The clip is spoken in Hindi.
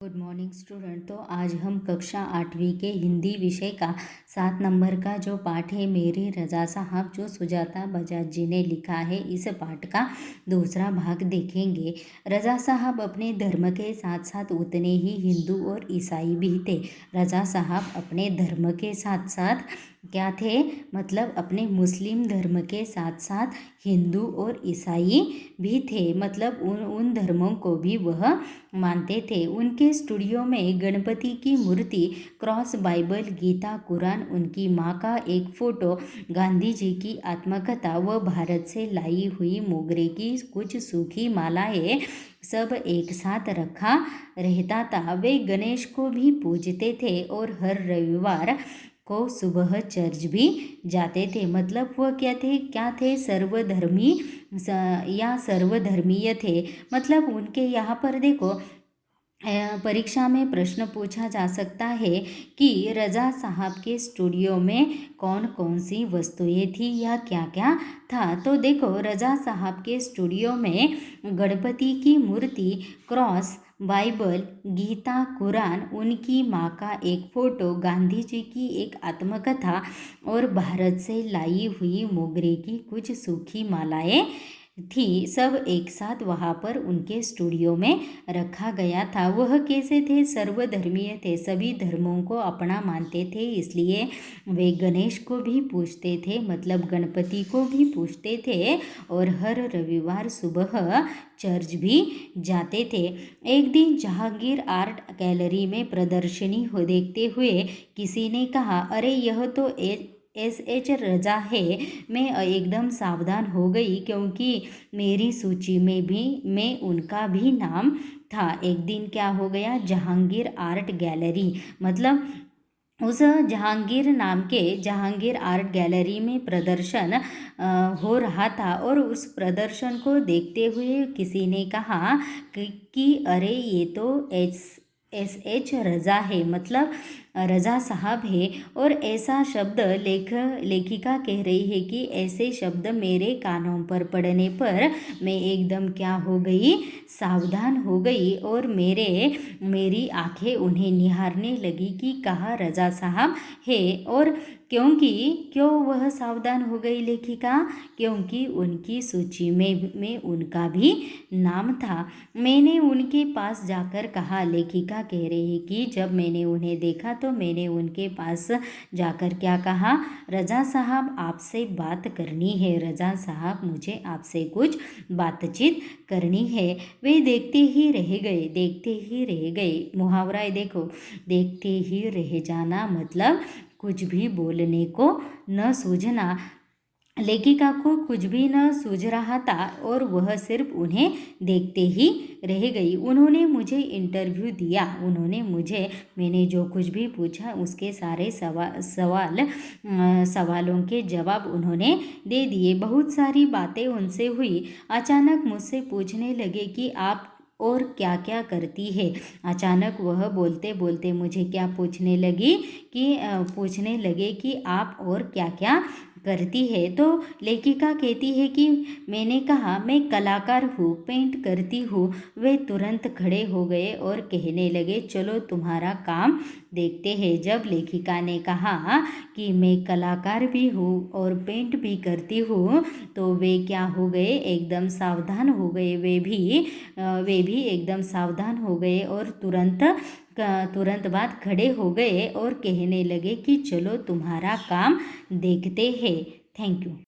Good morning student. तो आज हम कक्षा 8वीं के हिंदी विषय का 7 नंबर का जो पाठ है मेरे रजा साहब, जो सुजाता बजाज जी ने लिखा है, इस पाठ का दूसरा भाग देखेंगे। रजा साहब अपने धर्म के साथ साथ उतने ही हिंदू और ईसाई भी थे। रजा साहब अपने धर्म के साथ साथ क्या थे, मतलब अपने मुस्लिम धर्म के साथ साथ हिंदू और ईसाई भी थे, मतलब उन धर्मों को भी वह मानते थे। उनके स्टूडियो में गणपति की मूर्ति, क्रॉस, बाइबल, गीता, कुरान, उनकी माँ का एक फ़ोटो, गांधी जी की आत्मकथा व भारत से लाई हुई मोगरे की कुछ सूखी मालाएं सब एक साथ रखा रहता था। वे गणेश को भी पूजते थे और हर रविवार को सुबह चर्च भी जाते थे। मतलब वह क्या थे सर्वधर्मी या सर्वधर्मीय थे। मतलब उनके यहाँ पर देखो, परीक्षा में प्रश्न पूछा जा सकता है कि रजा साहब के स्टूडियो में कौन कौन सी वस्तुएं थी या क्या क्या था। तो देखो, रजा साहब के स्टूडियो में गणपति की मूर्ति, क्रॉस, बाइबल, गीता, कुरान, उनकी माँ का एक फ़ोटो, गांधी जी की एक आत्मकथा और भारत से लाई हुई मोगरे की कुछ सूखी मालाएं थी। सब एक साथ वहाँ पर उनके स्टूडियो में रखा गया था। वह कैसे थे, सर्वधर्मीय थे, सभी धर्मों को अपना मानते थे, इसलिए वे गणेश को भी पूजते थे, मतलब गणपति को भी पूजते थे और हर रविवार सुबह चर्च भी जाते थे। एक दिन जहांगीर आर्ट गैलरी में प्रदर्शनी हो देखते हुए किसी ने कहा, अरे यह तो एस.एच. रजा है। मैं एकदम सावधान हो गई क्योंकि मेरी सूची में उनका भी नाम था। एक दिन क्या हो गया, जहांगीर आर्ट गैलरी, मतलब उस जहांगीर आर्ट गैलरी में प्रदर्शन हो रहा था और उस प्रदर्शन को देखते हुए किसी ने कहा कि अरे ये तो एस.एच. रजा है, मतलब रजा साहब है। और ऐसा शब्द लेखिका कह रही है कि ऐसे शब्द मेरे कानों पर पड़ने पर मैं एकदम क्या हो गई, सावधान हो गई और मेरी आंखें उन्हें निहारने लगी कि कहाँ रजा साहब है। और क्यों वह सावधान हो गई लेखिका, क्योंकि उनकी सूची में उनका भी नाम था। मैंने उनके पास जाकर कहा, लेखिका कह रही है कि जब मैंने उन्हें देखा तो मैंने उनके पास जाकर क्या कहा, रजा साहब आपसे बात करनी है, रजा साहब मुझे आपसे कुछ बातचीत करनी है। वे देखते ही रह गए। मुहावरा है देखो, देखते ही रह जाना, मतलब कुछ भी बोलने को न सूझना। लेखिका को कुछ भी न सूझ रहा था और वह सिर्फ उन्हें देखते ही रह गई। उन्होंने मुझे इंटरव्यू दिया, मैंने जो कुछ भी पूछा उसके सारे सवालों के जवाब उन्होंने दे दिए। बहुत सारी बातें उनसे हुई। अचानक मुझसे पूछने लगे कि आप और क्या क्या करती है। अचानक वह बोलते बोलते मुझे क्या पूछने लगे कि आप और क्या क्या करती है। तो लेखिका कहती है कि मैंने कहा, मैं कलाकार हूँ, पेंट करती हूँ। वे तुरंत खड़े हो गए और कहने लगे, चलो तुम्हारा काम देखते हैं। जब लेखिका ने कहा कि मैं कलाकार भी हूँ और पेंट भी करती हूँ, तो वे क्या हो गए, एकदम सावधान हो गए। वे भी एकदम सावधान हो गए और तुरंत बाद खड़े हो गए और कहने लगे कि चलो तुम्हारा काम देखते हैं। Thank you.